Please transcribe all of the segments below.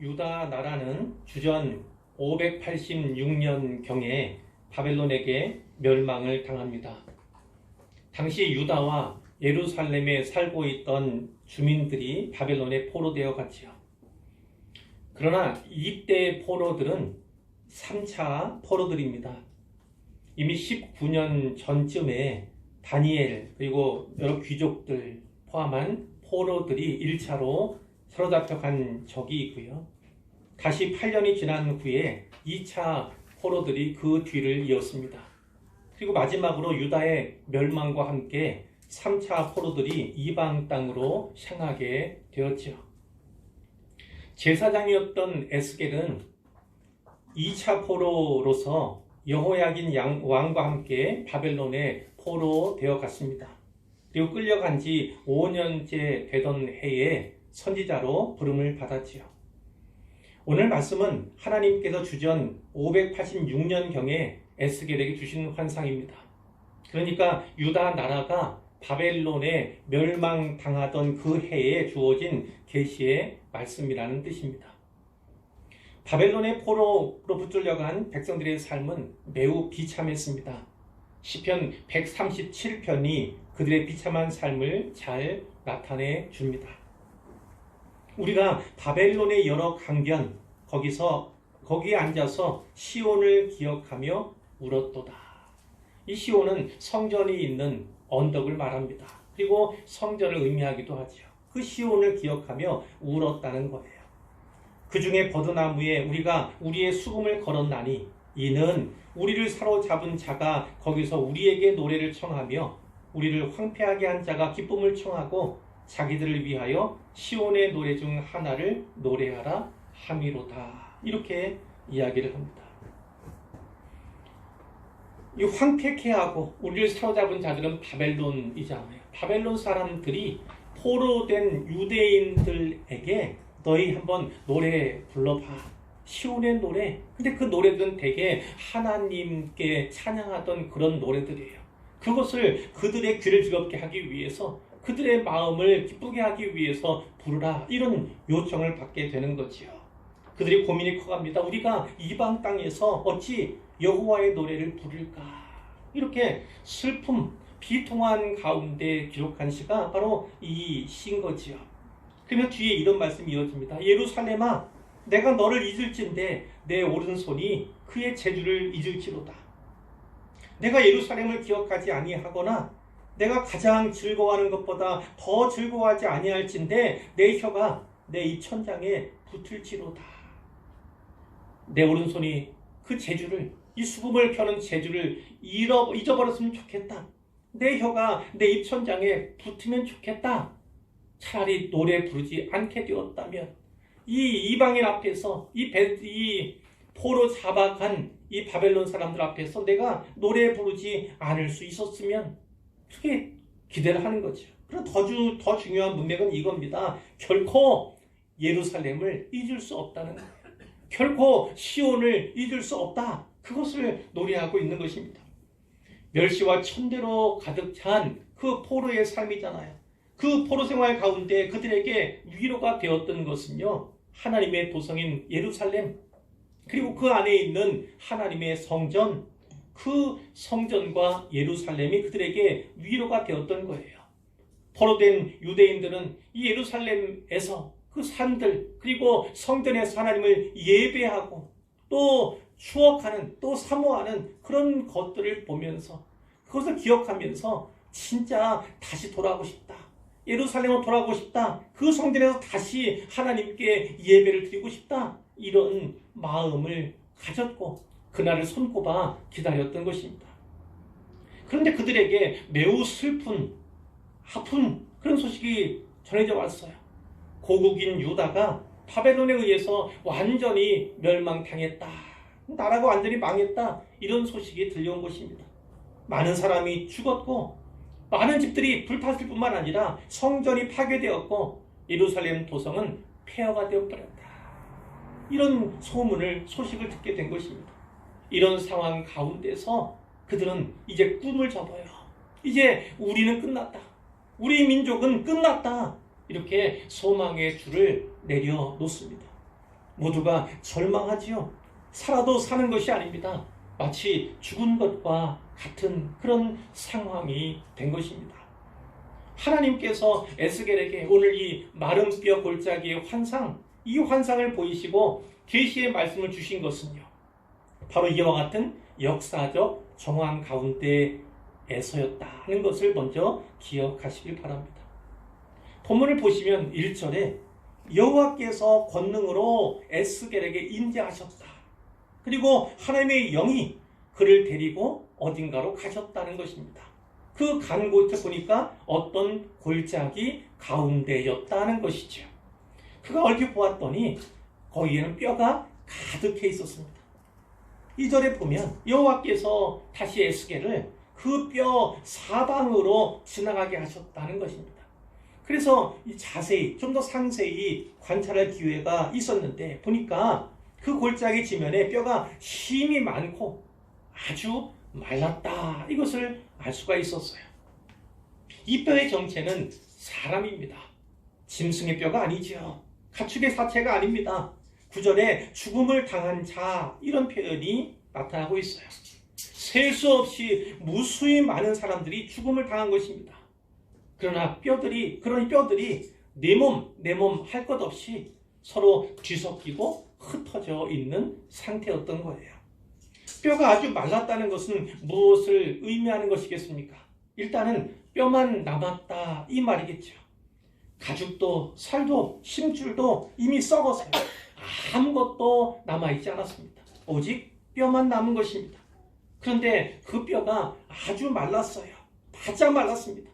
유다 나라는 주전 586년경에 바벨론에게 멸망을 당합니다. 당시 유다와 예루살렘에 살고 있던 주민들이 바벨론에 포로되어 갔지요. 그러나 이때 포로들은 3차 포로들입니다. 이미 19년 전쯤에 다니엘 그리고 여러 귀족들 포함한 포로들이 1차로 사로잡혀 간 적이 있고요. 다시 8년이 지난 후에 2차 포로들이 그 뒤를 이었습니다. 그리고 마지막으로 유다의 멸망과 함께 3차 포로들이 이방 땅으로 향하게 되었죠. 제사장이었던 에스겔은 2차 포로로서 여호야긴 왕과 함께 바벨론에 포로되어 갔습니다. 그리고 끌려간 지 5년째 되던 해에 선지자로 부름을 받았지요. 오늘 말씀은 하나님께서 주전 586년경에 에스겔에게 주신 환상입니다. 그러니까 유다 나라가 바벨론에 멸망당하던 그 해에 주어진 계시의 말씀이라는 뜻입니다. 바벨론의 포로로 붙들려간 백성들의 삶은 매우 비참했습니다. 시편 137편이 그들의 비참한 삶을 잘 나타내 줍니다. 우리가 바벨론의 여러 강변 거기에 앉아서 시온을 기억하며 울었도다. 이 시온은 성전이 있는 언덕을 말합니다. 그리고 성전을 의미하기도 하죠. 그 시온을 기억하며 울었다는 거예요. 그 중에 버드나무에 우리가 우리의 수금을 걸었나니 이는 우리를 사로잡은 자가 거기서 우리에게 노래를 청하며 우리를 황폐하게 한 자가 기쁨을 청하고 자기들을 위하여 시온의 노래 중 하나를 노래하라 함이로다. 이렇게 이야기를 합니다. 이 황폐케 하고 우리를 사로잡은 자들은 바벨론이잖아요. 바벨론 사람들이 포로된 유대인들에게 너희 한번 노래 불러봐. 시온의 노래. 근데 그 노래들은 되게 하나님께 찬양하던 그런 노래들이에요. 그것을 그들의 귀를 즐겁게 하기 위해서 그들의 마음을 기쁘게 하기 위해서 부르라. 이런 요청을 받게 되는 거지요. 그들이 고민이 커갑니다. 우리가 이방 땅에서 어찌 여호와의 노래를 부를까? 이렇게 슬픔, 비통한 가운데 기록한 시가 바로 이 시인 거지요. 그러면 뒤에 이런 말씀이 이어집니다. 예루살렘아, 내가 너를 잊을진데 내 오른손이 그의 재주를 잊을지로다. 내가 예루살렘을 기억하지 아니하거나 내가 가장 즐거워하는 것보다 더 즐거워하지 아니할진데 내 혀가 내 입천장에 붙을지로다. 내 오른손이 그 재주를, 이 수금을 펴는 재주를 잊어버렸으면 좋겠다. 내 혀가 내 입천장에 붙으면 좋겠다. 차라리 노래 부르지 않게 되었다면 이 이방인 앞에서 이 포로 잡아간 이 바벨론 사람들 앞에서 내가 노래 부르지 않을 수 있었으면 그렇게 기대를 하는 거죠. 그리고 더 중요한 문맥은 이겁니다. 결코 예루살렘을 잊을 수 없다는 거예요. 결코 시온을 잊을 수 없다. 그것을 노래하고 있는 것입니다. 멸시와 천대로 가득 찬 그 포로의 삶이잖아요. 그 포로 생활 가운데 그들에게 위로가 되었던 것은요, 하나님의 도성인 예루살렘, 그리고 그 안에 있는 하나님의 성전, 그 성전과 예루살렘이 그들에게 위로가 되었던 거예요. 포로된 유대인들은 이 예루살렘에서 그 산들 그리고 성전에서 하나님을 예배하고 또 추억하는, 또 사모하는 그런 것들을 보면서 그것을 기억하면서 진짜 다시 돌아가고 싶다. 예루살렘으로 돌아가고 싶다. 그 성전에서 다시 하나님께 예배를 드리고 싶다. 이런 마음을 가졌고 그날을 손꼽아 기다렸던 것입니다. 그런데 그들에게 매우 슬픈, 아픈 그런 소식이 전해져 왔어요. 고국인 유다가 바벨론에 의해서 완전히 멸망당했다. 나라가 완전히 망했다. 이런 소식이 들려온 것입니다. 많은 사람이 죽었고 많은 집들이 불탔을 뿐만 아니라 성전이 파괴되었고 예루살렘 도성은 폐허가 되어버렸다. 이런 소식을 듣게 된 것입니다. 이런 상황 가운데서 그들은 이제 꿈을 접어요. 이제 우리는 끝났다. 우리 민족은 끝났다. 이렇게 소망의 줄을 내려놓습니다. 모두가 절망하지요. 살아도 사는 것이 아닙니다. 마치 죽은 것과 같은 그런 상황이 된 것입니다. 하나님께서 에스겔에게 오늘 이 마른 뼈 골짜기의 환상, 이 환상을 보이시고 계시의 말씀을 주신 것은요, 바로 이와 같은 역사적 정황 가운데에서였다는 것을 먼저 기억하시길 바랍니다. 본문을 보시면 1절에 여호와께서 권능으로 에스겔에게 임재하셨다. 그리고 하나님의 영이 그를 데리고 어딘가로 가셨다는 것입니다. 그 간 곳에 보니까 어떤 골짜기 가운데였다는 것이죠. 그가 얼핏 보았더니 거기에는 뼈가 가득해 있었습니다. 2절에 보면 여호와께서 다시 에스겔을 그 뼈 사방으로 지나가게 하셨다는 것입니다. 그래서 자세히 좀 더 상세히 관찰할 기회가 있었는데 보니까 그 골짜기 지면에 뼈가 힘이 많고 아주 말랐다, 이것을 알 수가 있었어요. 이 뼈의 정체는 사람입니다. 짐승의 뼈가 아니죠. 가축의 사체가 아닙니다. 9절에 죽음을 당한 자, 이런 표현이 나타나고 있어요. 셀 수 없이 무수히 많은 사람들이 죽음을 당한 것입니다. 그러나 그런 뼈들이 내 몸 할 것 없이 서로 뒤섞이고 흩어져 있는 상태였던 거예요. 뼈가 아주 말랐다는 것은 무엇을 의미하는 것이겠습니까? 일단은 뼈만 남았다, 이 말이겠죠. 가죽도 살도 심줄도 이미 썩어서요. 아무것도 남아있지 않았습니다. 오직 뼈만 남은 것입니다. 그런데 그 뼈가 아주 말랐어요. 바짝 말랐습니다.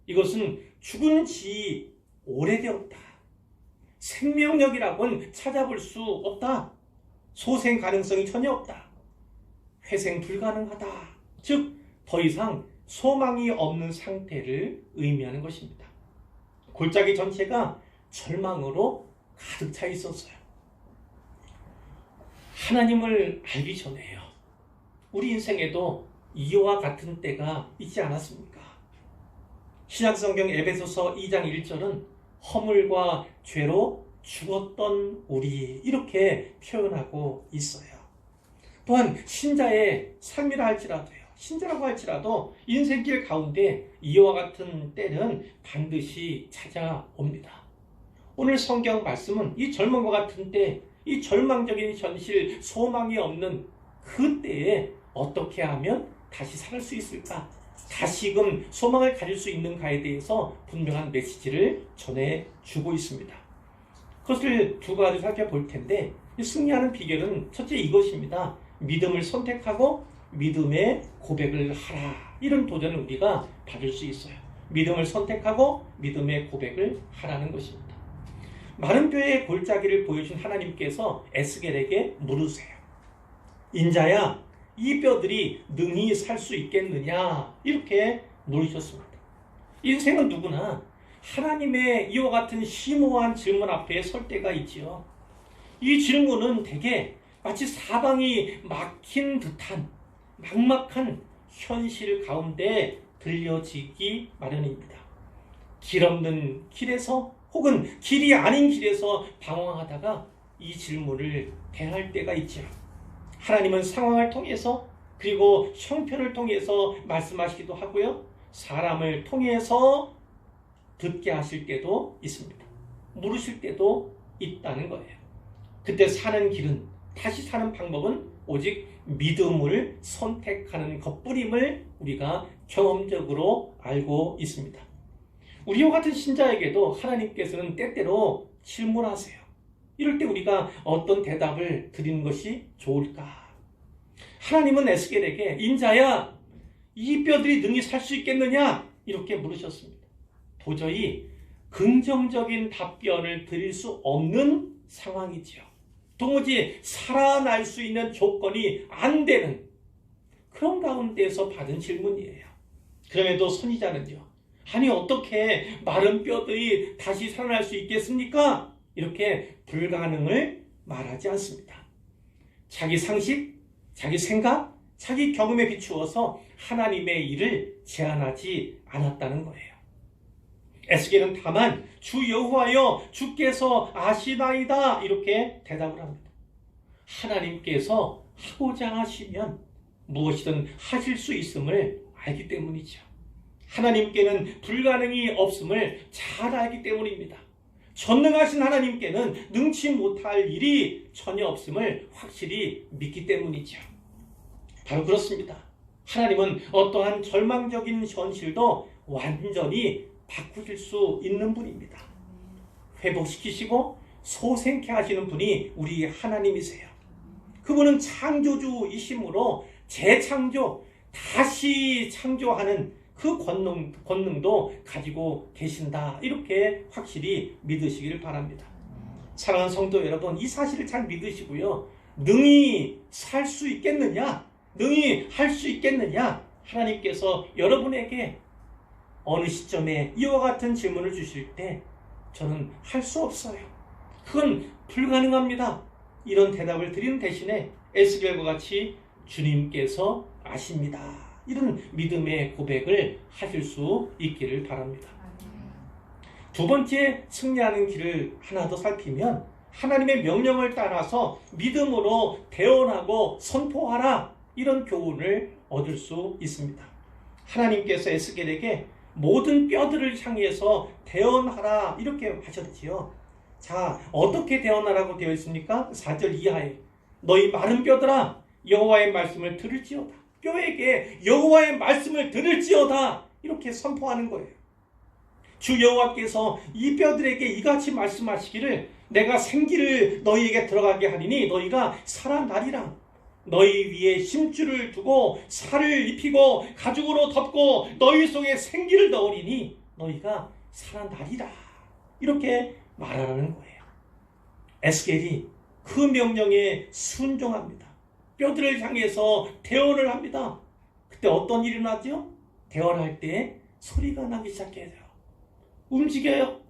이것은 죽은 지 오래되었다. 생명력이라고는 찾아볼 수 없다. 소생 가능성이 전혀 없다. 회생 불가능하다. 즉, 더 이상 소망이 없는 상태를 의미하는 것입니다. 골짜기 전체가 절망으로 가득 차 있었어요. 하나님을 알기 전에요, 우리 인생에도 이와 같은 때가 있지 않았습니까? 신약성경 에베소서 2장 1절은 허물과 죄로 죽었던 우리, 이렇게 표현하고 있어요. 또한 신자의 삶이라 할지라도요, 신자라고 할지라도 인생길 가운데 이와 같은 때는 반드시 찾아옵니다. 오늘 성경 말씀은 이 절망과 같은 때, 이 절망적인 현실, 소망이 없는 그 때에 어떻게 하면 다시 살 수 있을까? 다시금 소망을 가질 수 있는가에 대해서 분명한 메시지를 전해주고 있습니다. 그것을 두 가지 살펴볼 텐데, 승리하는 비결은 첫째 이것입니다. 믿음을 선택하고 믿음의 고백을 하라. 이런 도전을 우리가 받을 수 있어요. 믿음을 선택하고 믿음의 고백을 하라는 것입니다. 마른 뼈의 골짜기를 보여준 하나님께서 에스겔에게 물으세요. 인자야, 이 뼈들이 능히 살 수 있겠느냐? 이렇게 물으셨습니다. 인생은 누구나 하나님의 이와 같은 심오한 질문 앞에 설 때가 있지요. 이 질문은 대개 마치 사방이 막힌 듯한 막막한 현실 가운데 들려지기 마련입니다. 길 없는 길에서 혹은 길이 아닌 길에서 방황하다가 이 질문을 대할 때가 있죠. 하나님은 상황을 통해서, 그리고 형편을 통해서 말씀하시기도 하고요, 사람을 통해서 듣게 하실 때도 있습니다. 물으실 때도 있다는 거예요. 그때 사는 길은, 다시 사는 방법은 오직 믿음을 선택하는 것뿐임을 우리가 경험적으로 알고 있습니다. 우리와 같은 신자에게도 하나님께서는 때때로 질문하세요. 이럴 때 우리가 어떤 대답을 드리는 것이 좋을까? 하나님은 에스겔에게 인자야, 이 뼈들이 능히 살 수 있겠느냐? 이렇게 물으셨습니다. 도저히 긍정적인 답변을 드릴 수 없는 상황이지요. 도무지 살아날 수 있는 조건이 안 되는 그런 가운데에서 받은 질문이에요. 그럼에도 선지자는요, 아니 어떻게 마른 뼈들이 다시 살아날 수 있겠습니까? 이렇게 불가능을 말하지 않습니다. 자기 상식, 자기 생각, 자기 경험에 비추어서 하나님의 일을 제한하지 않았다는 거예요. 에스겔은 다만 주 여호와여 주께서 아시나이다 이렇게 대답을 합니다. 하나님께서 하고자 하시면 무엇이든 하실 수 있음을 알기 때문이죠. 하나님께는 불가능이 없음을 잘 알기 때문입니다. 전능하신 하나님께는 능치 못할 일이 전혀 없음을 확실히 믿기 때문이죠. 바로 그렇습니다. 하나님은 어떠한 절망적인 현실도 완전히 바꾸실 수 있는 분입니다. 회복시키시고 소생케 하시는 분이 우리 하나님이세요. 그분은 창조주이심으로 재창조, 다시 창조하는 그 권능도 가지고 계신다. 이렇게 확실히 믿으시길 바랍니다. 사랑하는 성도 여러분, 이 사실을 잘 믿으시고요. 능히 살 수 있겠느냐? 능히 할 수 있겠느냐? 하나님께서 여러분에게 어느 시점에 이와 같은 질문을 주실 때 저는 할 수 없어요. 그건 불가능합니다. 이런 대답을 드리는 대신에 에스겔과 같이 주님께서 아십니다. 이런 믿음의 고백을 하실 수 있기를 바랍니다. 두 번째 승리하는 길을 하나 더 살피면 하나님의 명령을 따라서 믿음으로 대언하고 선포하라 이런 교훈을 얻을 수 있습니다. 하나님께서 에스겔에게 모든 뼈들을 향해서 대언하라 이렇게 하셨지요. 자, 어떻게 대언하라고 되어 있습니까? 4절 이하에 너희 마른 뼈들아 여호와의 말씀을 들을지어다. 뼈에게 여호와의 말씀을 들을지어다 이렇게 선포하는 거예요. 주 여호와께서 이 뼈들에게 이같이 말씀하시기를 내가 생기를 너희에게 들어가게 하리니 너희가 살아나리라. 너희 위에 힘줄을 두고 살을 입히고 가죽으로 덮고 너희 속에 생기를 넣으리니 너희가 살아나리라. 이렇게 말하는 거예요. 에스겔이 그 명령에 순종합니다. 뼈들을 향해서 대언을 합니다. 그때 어떤 일이 나죠? 대언할 때 소리가 나기 시작해요. 움직여요.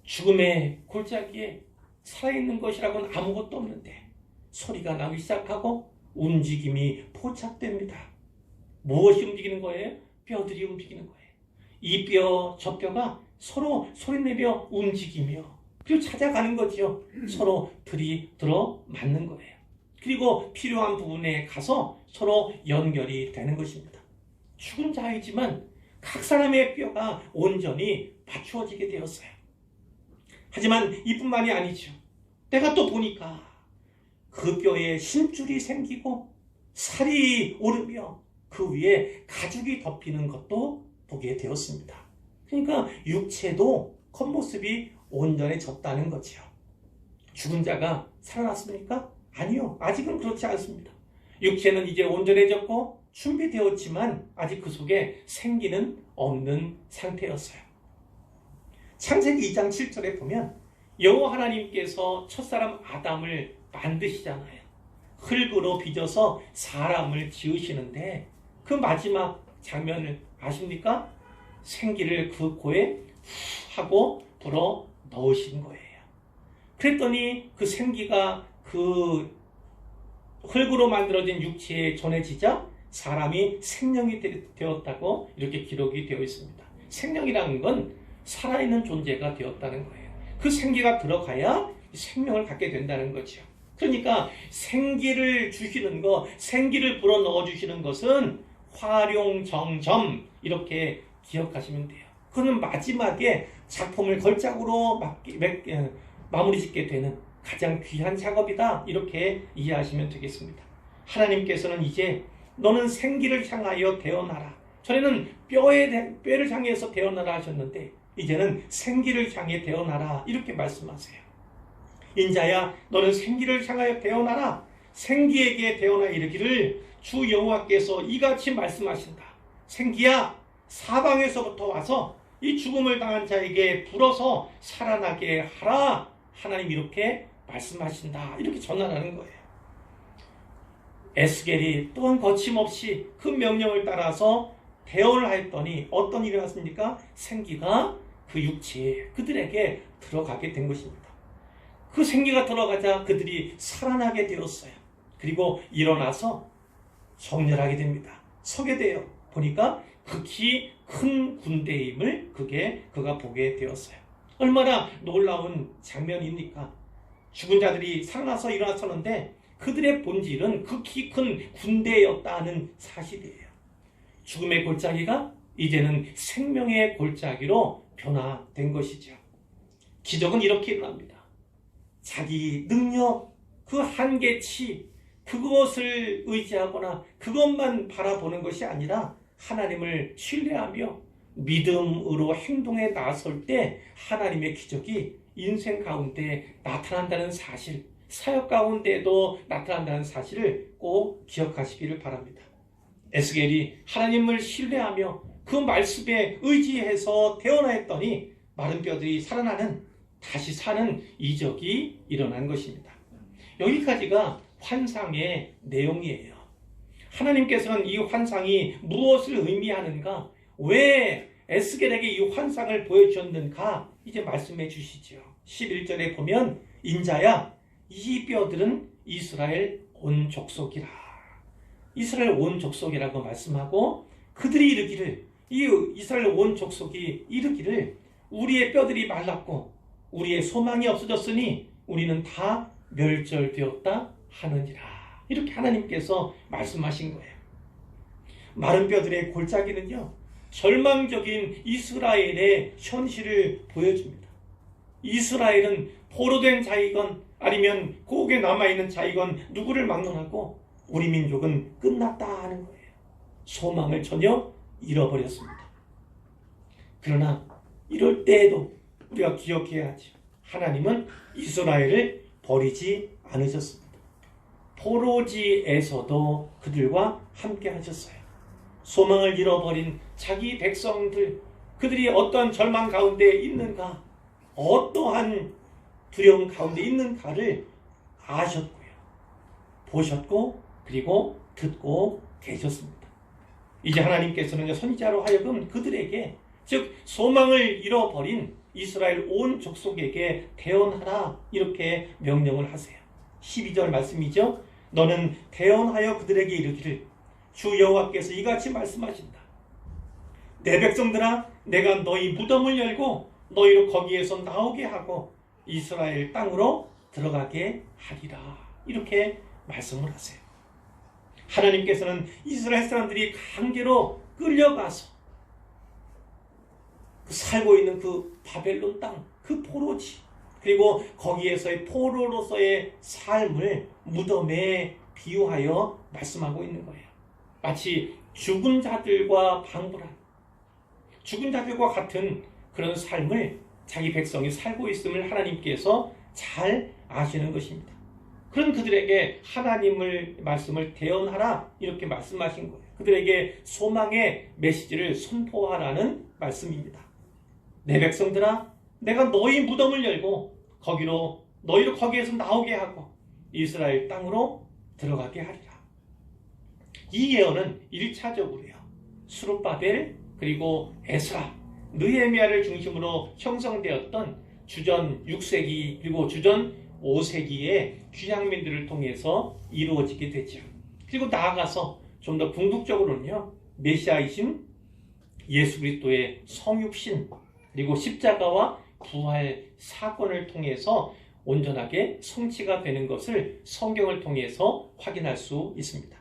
죽음의 골짜기에 살아있는 것이라고는 아무것도 없는데 소리가 나기 시작하고 움직임이 포착됩니다. 무엇이 움직이는 거예요? 뼈들이 움직이는 거예요. 이 뼈, 저 뼈가 서로 소리내며 움직이며 그리고 찾아가는 거지요. 서로 들어 맞는 거예요. 그리고 필요한 부분에 가서 서로 연결이 되는 것입니다. 죽은 자이지만 각 사람의 뼈가 온전히 맞추어지게 되었어요. 하지만 이뿐만이 아니죠. 내가 또 보니까 그 뼈에 힘줄이 생기고 살이 오르며 그 위에 가죽이 덮이는 것도 보게 되었습니다. 그러니까 육체도 겉모습이 온전해졌다는 거죠. 죽은 자가 살아났습니까? 아니요. 아직은 그렇지 않습니다. 육체는 이제 온전해졌고 준비되었지만 아직 그 속에 생기는 없는 상태였어요. 창세기 2장 7절에 보면 여호와 하나님께서 첫사람 아담을 만드시잖아요. 흙으로 빚어서 사람을 지으시는데 그 마지막 장면을 아십니까? 생기를 그 코에 하고 불어 넣으신 거예요. 그랬더니 그 생기가 그 흙으로 만들어진 육체에 전해지자 사람이 생명이 되었다고 이렇게 기록이 되어 있습니다. 생명이라는 건 살아있는 존재가 되었다는 거예요. 그 생기가 들어가야 생명을 갖게 된다는 거죠. 그러니까 생기를 주시는 것, 생기를 불어 넣어 주시는 것은 활용정점 이렇게 기억하시면 돼요. 그는 마지막에 작품을 걸작으로 마무리 짓게 되는 가장 귀한 작업이다 이렇게 이해하시면 되겠습니다. 하나님께서는 이제 너는 생기를 향하여 대언하라. 전에는 뼈를 향해서 대언하라 하셨는데 이제는 생기를 향해 대언하라 이렇게 말씀하세요. 인자야 너는 생기를 향하여 대언하라. 생기에게 대언하여 이르기를 주 여호와께서 이같이 말씀하신다. 생기야 사방에서부터 와서 이 죽음을 당한 자에게 불어서 살아나게 하라. 하나님 이렇게 말씀하신다. 이렇게 전하라는 거예요. 에스겔이 또한 거침없이 그 명령을 따라서 대언을 하였더니 어떤 일이 났습니까? 생기가 그 육체에 그들에게 들어가게 된 것입니다. 그 생기가 들어가자 그들이 살아나게 되었어요. 그리고 일어나서 정렬하게 됩니다. 서게 돼요. 보니까 극히 큰 군대임을 그가 보게 되었어요. 얼마나 놀라운 장면입니까? 죽은 자들이 살아나서 일어났었는데 그들의 본질은 극히 큰 군대였다는 사실이에요. 죽음의 골짜기가 이제는 생명의 골짜기로 변화된 것이죠. 기적은 이렇게 일어납니다. 자기 능력, 그 한계치, 그것을 의지하거나 그것만 바라보는 것이 아니라 하나님을 신뢰하며 믿음으로 행동에 나설 때 하나님의 기적이 인생 가운데 나타난다는 사실, 사역 가운데도 나타난다는 사실을 꼭 기억하시기를 바랍니다. 에스겔이 하나님을 신뢰하며 그 말씀에 의지해서 태어나했더니 마른 뼈들이 살아나는, 다시 사는 이적이 일어난 것입니다. 여기까지가 환상의 내용이에요. 하나님께서는 이 환상이 무엇을 의미하는가, 왜 에스겔에게 이 환상을 보여주셨는가 이제 말씀해 주시죠. 11절에 보면 인자야, 이 뼈들은 이스라엘 온 족속이라. 이스라엘 온 족속이라고 말씀하고 그들이 이르기를, 이 이스라엘 온 족속이 이르기를 우리의 뼈들이 말랐고 우리의 소망이 없어졌으니 우리는 다 멸절되었다 하느니라. 이렇게 하나님께서 말씀하신 거예요. 마른 뼈들의 골짜기는요, 절망적인 이스라엘의 현실을 보여줍니다. 이스라엘은 포로된 자이건 아니면 고국에 남아있는 자이건 누구를 막론하고 우리 민족은 끝났다 하는 거예요. 소망을 전혀 잃어버렸습니다. 그러나 이럴 때에도 우리가 기억해야 하죠. 하나님은 이스라엘을 버리지 않으셨습니다. 포로지에서도 그들과 함께 하셨어요. 소망을 잃어버린 자기 백성들, 그들이 어떠한 절망 가운데 있는가, 어떠한 두려움 가운데 있는가를 아셨고요. 보셨고 그리고 듣고 계셨습니다. 이제 하나님께서는 선지자로 하여금 그들에게, 즉 소망을 잃어버린 이스라엘 온 족속에게 대언하라 이렇게 명령을 하세요. 12절 말씀이죠. 너는 대언하여 그들에게 이르기를 주 여호와께서 이같이 말씀하신다. 내 백성들아, 내가 너희 무덤을 열고 너희를 거기에서 나오게 하고 이스라엘 땅으로 들어가게 하리라. 이렇게 말씀을 하세요. 하나님께서는 이스라엘 사람들이 강제로 끌려가서 살고 있는 그 바벨론 땅, 그 포로지, 그리고 거기에서의 포로로서의 삶을 무덤에 비유하여 말씀하고 있는 거예요. 마치 죽은 자들과 방불한, 죽은 자들과 같은 그런 삶을 자기 백성이 살고 있음을 하나님께서 잘 아시는 것입니다. 그런 그들에게 하나님을 말씀을 대언하라 이렇게 말씀하신 거예요. 그들에게 소망의 메시지를 선포하라는 말씀입니다. 내 백성들아, 내가 너희 무덤을 열고 너희를 거기에서 나오게 하고 이스라엘 땅으로 들어가게 하리라. 이 예언은 1차적으로요. 스룹바벨 그리고 에스라, 느헤미야를 중심으로 형성되었던 주전 6세기 그리고 주전 5세기의 귀향민들을 통해서 이루어지게 되죠. 그리고 나아가서 좀 더 궁극적으로는요, 메시아이신 예수 그리스도의 성육신 그리고 십자가와 부활 사건을 통해서 온전하게 성취가 되는 것을 성경을 통해서 확인할 수 있습니다.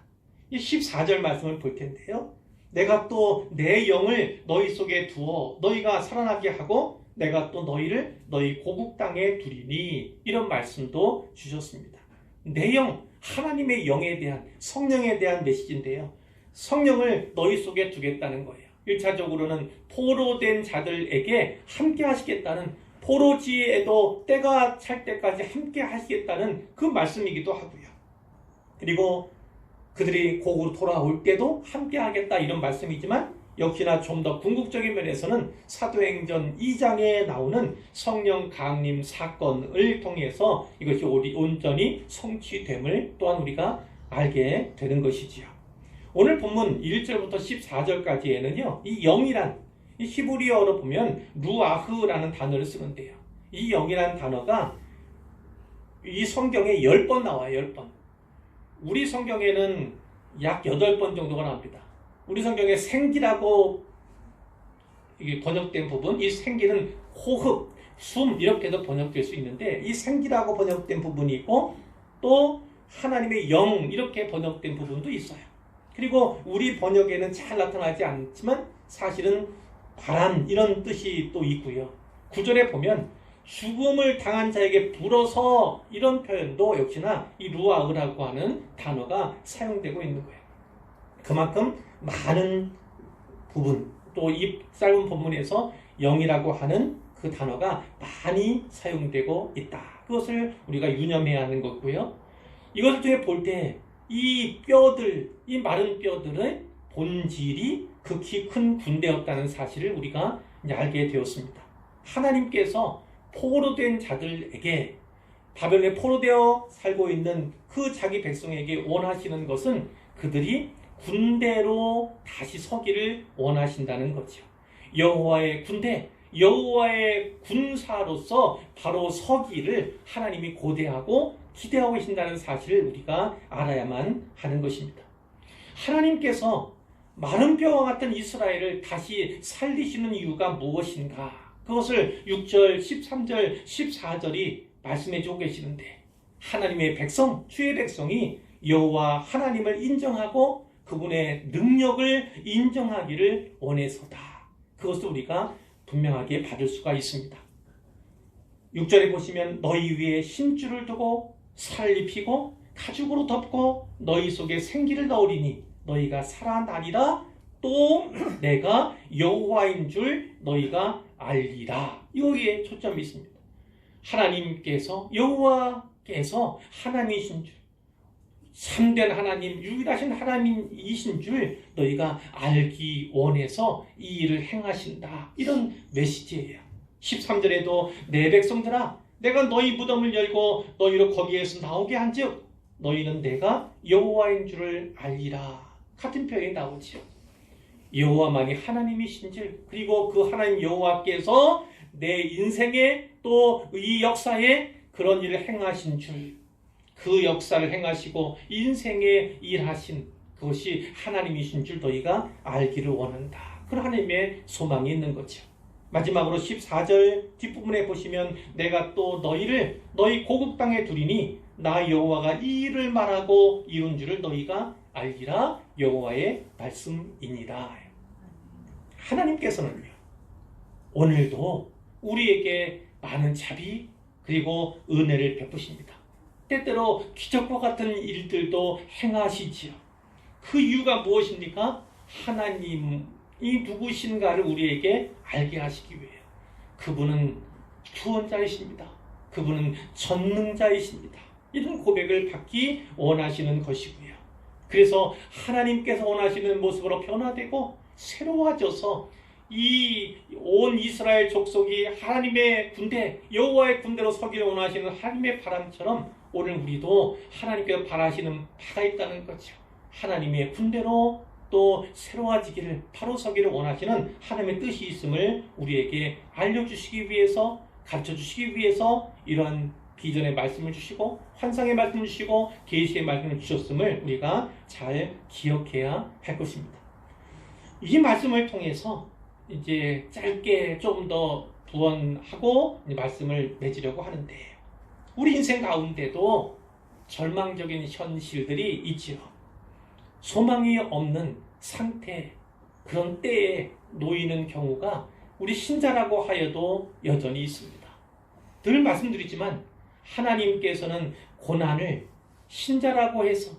이 14절 말씀을 볼 텐데요. 내가 또 내 영을 너희 속에 두어 너희가 살아나게 하고 내가 또 너희를 너희 고국 땅에 두리니, 이런 말씀도 주셨습니다. 내 영, 하나님의 영에 대한, 성령에 대한 메시지인데요. 성령을 너희 속에 두겠다는 거예요. 1차적으로는 포로된 자들에게 함께 하시겠다는, 포로지에도 때가 찰 때까지 함께 하시겠다는 그 말씀이기도 하고요. 그리고 그들이 고국으로 돌아올 때도 함께 하겠다 이런 말씀이지만, 역시나 좀 더 궁극적인 면에서는 사도행전 2장에 나오는 성령 강림 사건을 통해서 이것이 온전히 성취됨을 또한 우리가 알게 되는 것이지요. 오늘 본문 1절부터 14절까지에는요, 이 영이란, 이 히브리어로 보면 루아흐라는 단어를 쓰는데요. 이 영이란 단어가 이 성경에 10번 나와요. 10번. 우리 성경에는 약 8번 정도가 나옵니다. 우리 성경에 생기라고 이게 번역된 부분, 이 생기는 호흡, 숨 이렇게도 번역될 수 있는데 이 생기라고 번역된 부분이 있고 또 하나님의 영 이렇게 번역된 부분도 있어요. 그리고 우리 번역에는 잘 나타나지 않지만 사실은 바람 이런 뜻이 또 있고요. 구절에 보면 죽음을 당한 자에게 불어서 이런 표현도 역시나 이 루아흐라고 하는 단어가 사용되고 있는 거예요. 그만큼 많은 부분 또 이 짧은 본문에서 영이라고 하는 그 단어가 많이 사용되고 있다. 그것을 우리가 유념해야 하는 거고요. 이것을 통해 볼 때 이 뼈들, 이 마른 뼈들의 본질이 극히 큰 군대였다는 사실을 우리가 이제 알게 되었습니다. 하나님께서 포로된 자들에게 바벨론에 포로되어 살고 있는 그 자기 백성에게 원하시는 것은 그들이 군대로 다시 서기를 원하신다는 거죠. 여호와의 군대, 여호와의 군사로서 바로 서기를 하나님이 고대하고 기대하고 계신다는 사실을 우리가 알아야만 하는 것입니다. 하나님께서 마른 뼈와 같은 이스라엘을 다시 살리시는 이유가 무엇인가? 그것을 6절, 13절, 14절이 말씀해 주고 계시는데 하나님의 백성, 주의 백성이 여호와 하나님을 인정하고 그분의 능력을 인정하기를 원해서다. 그것을 우리가 분명하게 받을 수가 있습니다. 6절에 보시면 너희 위에 힘줄을 두고 살을 입히고 가죽으로 덮고 너희 속에 생기를 넣으리니 너희가 살아나리라. 또 내가 여호와인 줄 너희가 알리라. 여기에 초점이 있습니다. 하나님께서 여호와께서 하나님이신 줄, 참된 하나님, 유일하신 하나님이신 줄 너희가 알기 원해서 이 일을 행하신다. 이런 메시지예요. 13절에도 내 백성들아 내가 너희 무덤을 열고 너희로 거기에서 나오게 한즉 너희는 내가 여호와인 줄을 알리라. 같은 표현이 나오죠. 여호와만이 하나님이신 줄, 그리고 그 하나님 여호와께서 내 인생에 또 이 역사에 그런 일을 행하신 줄, 그 역사를 행하시고 인생에 일하신 그것이 하나님이신 줄 너희가 알기를 원한다. 그런 하나님의 소망이 있는 거죠. 마지막으로 14절 뒷부분에 보시면 내가 또 너희를 너희 고국 땅에 두리니 나 여호와가 이 일을 말하고 이룬 줄을 너희가 알기라. 여호와의 말씀이니라. 하나님께서는요 오늘도 우리에게 많은 자비 그리고 은혜를 베푸십니다. 때때로 기적과 같은 일들도 행하시지요. 그 이유가 무엇입니까? 하나님이 누구신가를 우리에게 알게 하시기 위해. 그분은 구원자이십니다. 그분은 전능자이십니다. 이런 고백을 받기 원하시는 것이고요. 그래서 하나님께서 원하시는 모습으로 변화되고 새로워져서 이 온 이스라엘 족속이 하나님의 군대, 여호와의 군대로 서기를 원하시는 하나님의 바람처럼 오늘 우리도 하나님께서 바라시는 바가 있다는 거죠. 하나님의 군대로 또 새로워지기를, 바로 서기를 원하시는 하나님의 뜻이 있음을 우리에게 알려주시기 위해서, 가르쳐주시기 위해서 이러한 비전의 말씀을 주시고 환상의 말씀을 주시고 계시의 말씀을 주셨음을 우리가 잘 기억해야 할 것입니다. 이 말씀을 통해서 이제 짧게 좀 더 부언하고 말씀을 맺으려고 하는데, 우리 인생 가운데도 절망적인 현실들이 있지요. 소망이 없는 상태, 그런 때에 놓이는 경우가 우리 신자라고 하여도 여전히 있습니다. 늘 말씀드리지만 하나님께서는 고난을 신자라고 해서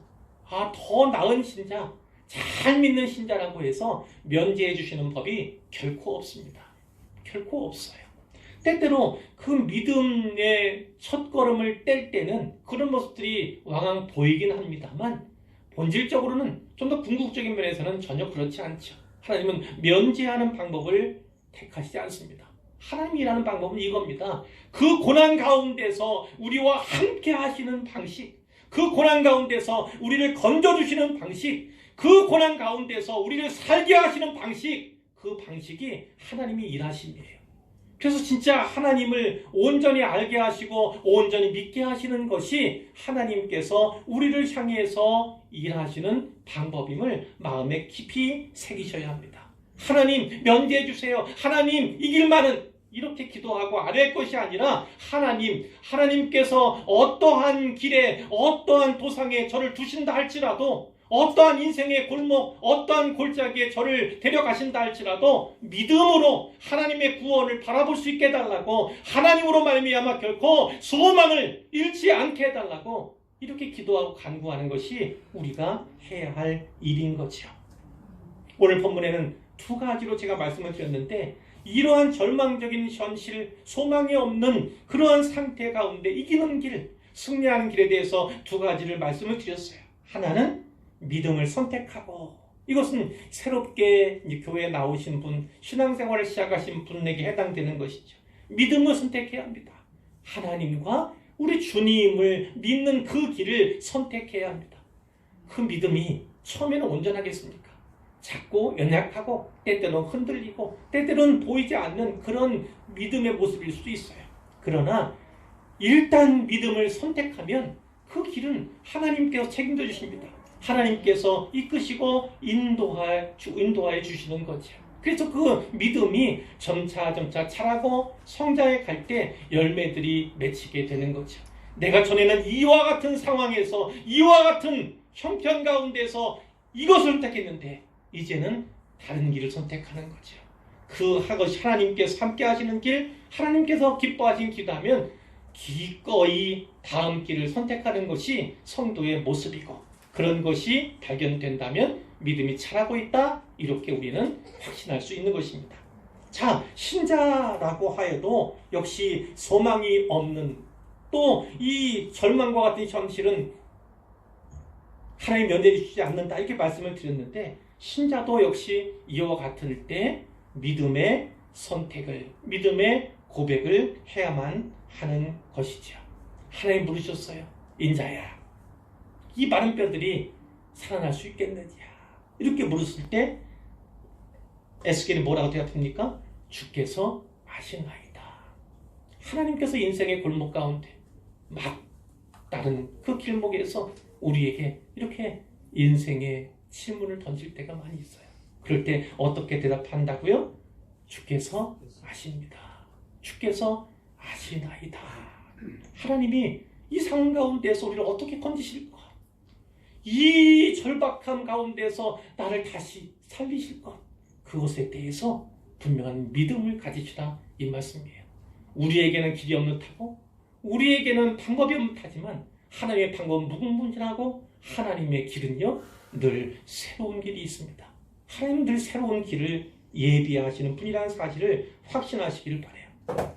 더 나은 신자, 잘 믿는 신자라고 해서 면제해 주시는 법이 결코 없습니다. 결코 없어요. 때때로 그 믿음의 첫걸음을 뗄 때는 그런 모습들이 왕왕 보이긴 합니다만 본질적으로는 좀 더 궁극적인 면에서는 전혀 그렇지 않죠. 하나님은 면제하는 방법을 택하시지 않습니다. 하나님이 일하는 방법은 이겁니다. 그 고난 가운데서 우리와 함께 하시는 방식, 그 고난 가운데서 우리를 건져주시는 방식, 그 고난 가운데서 우리를 살게 하시는 방식, 그 방식이 하나님이 일하심이에요. 그래서 진짜 하나님을 온전히 알게 하시고 온전히 믿게 하시는 것이 하나님께서 우리를 향해서 일하시는 방법임을 마음에 깊이 새기셔야 합니다. 하나님 면제해 주세요. 하나님 이 길만은 이렇게 기도하고 아뢰 것이 아니라 하나님께서 어떠한 길에 어떠한 도상에 저를 두신다 할지라도 어떠한 인생의 골목 어떠한 골짜기에 저를 데려가신다 할지라도 믿음으로 하나님의 구원을 바라볼 수 있게 해달라고 하나님으로 말미암아 결코 소망을 잃지 않게 해달라고 이렇게 기도하고 간구하는 것이 우리가 해야 할 일인 거죠. 오늘 본문에는 두 가지로 제가 말씀을 드렸는데 이러한 절망적인 현실, 소망이 없는 그러한 상태 가운데 이기는 길, 승리하는 길에 대해서 두 가지를 말씀을 드렸어요. 하나는 믿음을 선택하고 이것은 새롭게 교회에 나오신 분, 신앙생활을 시작하신 분에게 해당되는 것이죠. 믿음을 선택해야 합니다. 하나님과 우리 주님을 믿는 그 길을 선택해야 합니다. 그 믿음이 처음에는 온전하겠습니까? 작고 연약하고 때때로는 흔들리고 때때로는 보이지 않는 그런 믿음의 모습일 수도 있어요. 그러나 일단 믿음을 선택하면 그 길은 하나님께서 책임져 주십니다. 하나님께서 이끄시고 인도하여 주시는 거죠. 그래서 그 믿음이 점차 자라고 성장해 갈 때 열매들이 맺히게 되는 거죠. 내가 전에는 이와 같은 상황에서 이와 같은 형편 가운데서 이것을 선택했는데 이제는 다른 길을 선택하는 거죠. 그것이 하나님께서 함께 하시는 길, 하나님께서 기뻐하신 길이라면 기꺼이 다음 길을 선택하는 것이 성도의 모습이고 그런 것이 발견된다면 믿음이 자라고 있다 이렇게 우리는 확신할 수 있는 것입니다. 자, 신자라고 하여도 역시 소망이 없는 또 이 절망과 같은 현실은 하나님 면제해 주시지 않는다 이렇게 말씀을 드렸는데 신자도 역시 이와 같을 때 믿음의 선택을 믿음의 고백을 해야만 하는 것이죠. 하나님 부르셨어요. 인자야 이 마른 뼈들이 살아날 수 있겠느냐 이렇게 물었을 때 에스겔이 뭐라고 대답합니까? 주께서 아시나이다. 하나님께서 인생의 골목 가운데 막 다른 그 길목에서 우리에게 이렇게 인생의 질문을 던질 때가 많이 있어요. 그럴 때 어떻게 대답한다고요? 주께서 아십니다. 주께서 아시나이다. 하나님이 이 상황 가운데서 우리를 어떻게 건지실 것, 이 절박함 가운데서 나를 다시 살리실 것, 그것에 대해서 분명한 믿음을 가지시라 이 말씀이에요. 우리에게는 길이 없는 타고 우리에게는 방법이 없는 타지만 하나님의 방법은 무궁무진하고 하나님의 길은요 늘 새로운 길이 있습니다. 하나님은 늘 새로운 길을 예비하시는 분이라는 사실을 확신하시기를 바라요.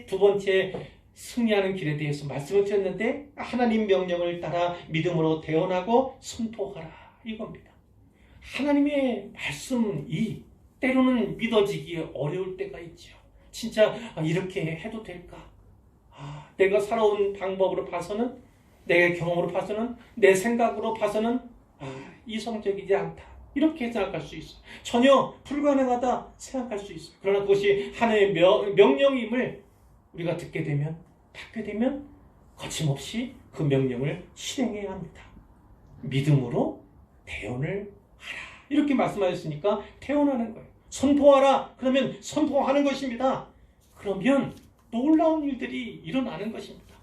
두 번째 승리하는 길에 대해서 말씀을 드렸는데 하나님 명령을 따라 믿음으로 대언하고 선포하라 이겁니다. 하나님의 말씀이 때로는 믿어지기 어려울 때가 있죠. 진짜 이렇게 해도 될까? 내가 살아온 방법으로 봐서는 내 경험으로 봐서는 내 생각으로 봐서는 이성적이지 않다 이렇게 생각할 수 있어요. 전혀 불가능하다 생각할 수 있어요. 그러나 그것이 하나님의 명령임을 우리가 듣게 되면 받게 되면 거침없이 그 명령을 실행해야 합니다. 믿음으로 대언을 하라 이렇게 말씀하셨으니까 대언하는 거예요. 선포하라 그러면 선포하는 것입니다. 그러면 놀라운 일들이 일어나는 것입니다.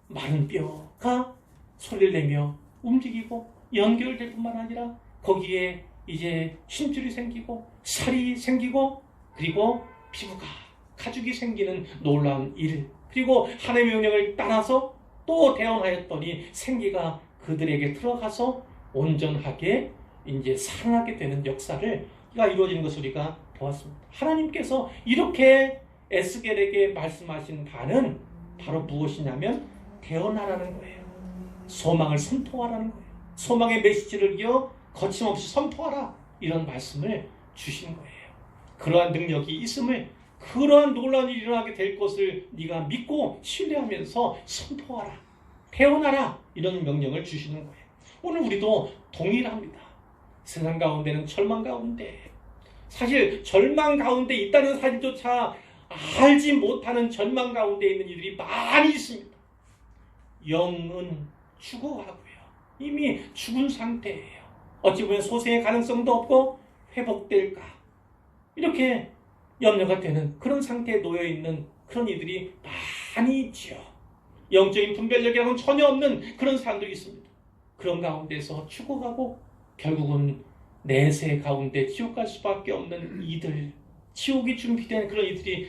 마른 뼈가 소리를 내며 움직이고 연결될 뿐만 아니라 거기에 이제 힘줄이 생기고 살이 생기고 그리고 피부가 가죽이 생기는 놀라운 일, 그리고 하나님의 명령을 따라서 또 대언하였더니 생기가 그들에게 들어가서 온전하게 이제 살아나게 되는 역사를 이루어지는 것을 우리가 보았습니다. 하나님께서 이렇게 에스겔에게 말씀하신 바는 바로 무엇이냐면 대언하라는 거예요. 소망을 선포하라는 거예요. 소망의 메시지를 이어 거침없이 선포하라 이런 말씀을 주신 거예요. 그러한 능력이 있음을, 그러한 놀라운 일이 일어나게 될 것을 네가 믿고 신뢰하면서 선포하라, 대언하라 이런 명령을 주시는 거예요. 오늘 우리도 동일합니다. 세상 가운데는 절망 가운데, 사실 절망 가운데 있다는 사실조차 알지 못하는 절망 가운데 있는 이들이 많이 있습니다. 영은 죽어가고요. 이미 죽은 상태예요. 어찌 보면 소생의 가능성도 없고 회복될까 이렇게 염려가 되는 그런 상태에 놓여 있는 그런 이들이 많이 있지요. 영적인 분별력이라고는 전혀 없는 그런 사람들이 있습니다. 그런 가운데서 죽어가고 결국은 내세 가운데 지옥 갈 수밖에 없는 이들, 지옥이 준비된 그런 이들이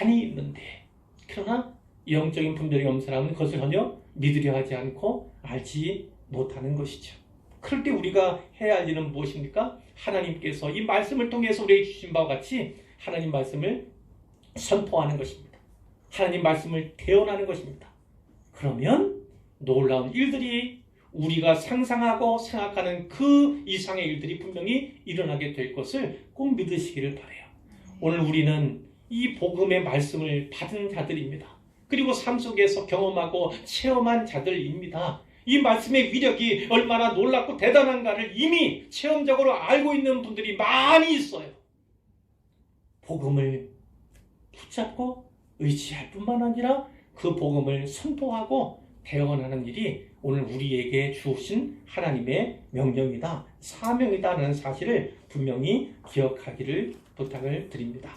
많이 있는데, 그러나 영적인 분별이 없는 사람은 그것을 전혀 믿으려 하지 않고 알지 못하는 것이죠. 그럴 때 우리가 해야 할 일은 무엇입니까? 하나님께서 이 말씀을 통해서 우리에게 주신 바와 같이 하나님 말씀을 선포하는 것입니다. 하나님 말씀을 대언하는 것입니다. 그러면 놀라운 일들이 우리가 상상하고 생각하는 그 이상의 일들이 분명히 일어나게 될 것을 꼭 믿으시기를 바라요. 오늘 우리는 이 복음의 말씀을 받은 자들입니다. 그리고 삶 속에서 경험하고 체험한 자들입니다. 이 말씀의 위력이 얼마나 놀랍고 대단한가를 이미 체험적으로 알고 있는 분들이 많이 있어요. 복음을 붙잡고 의지할 뿐만 아니라 그 복음을 선포하고 대언하는 일이 오늘 우리에게 주신 하나님의 명령이다, 사명이다라는 사실을 분명히 기억하기를 부탁을 드립니다.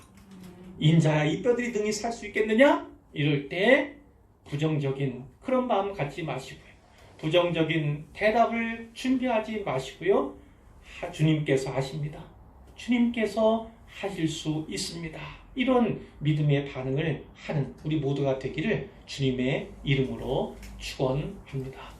인자야 이 뼈들이 등이 살 수 있겠느냐? 이럴 때 부정적인 그런 마음 갖지 마시고요. 부정적인 대답을 준비하지 마시고요. 주님께서 하십니다. 주님께서 하실 수 있습니다. 이런 믿음의 반응을 하는 우리 모두가 되기를 주님의 이름으로 축원합니다.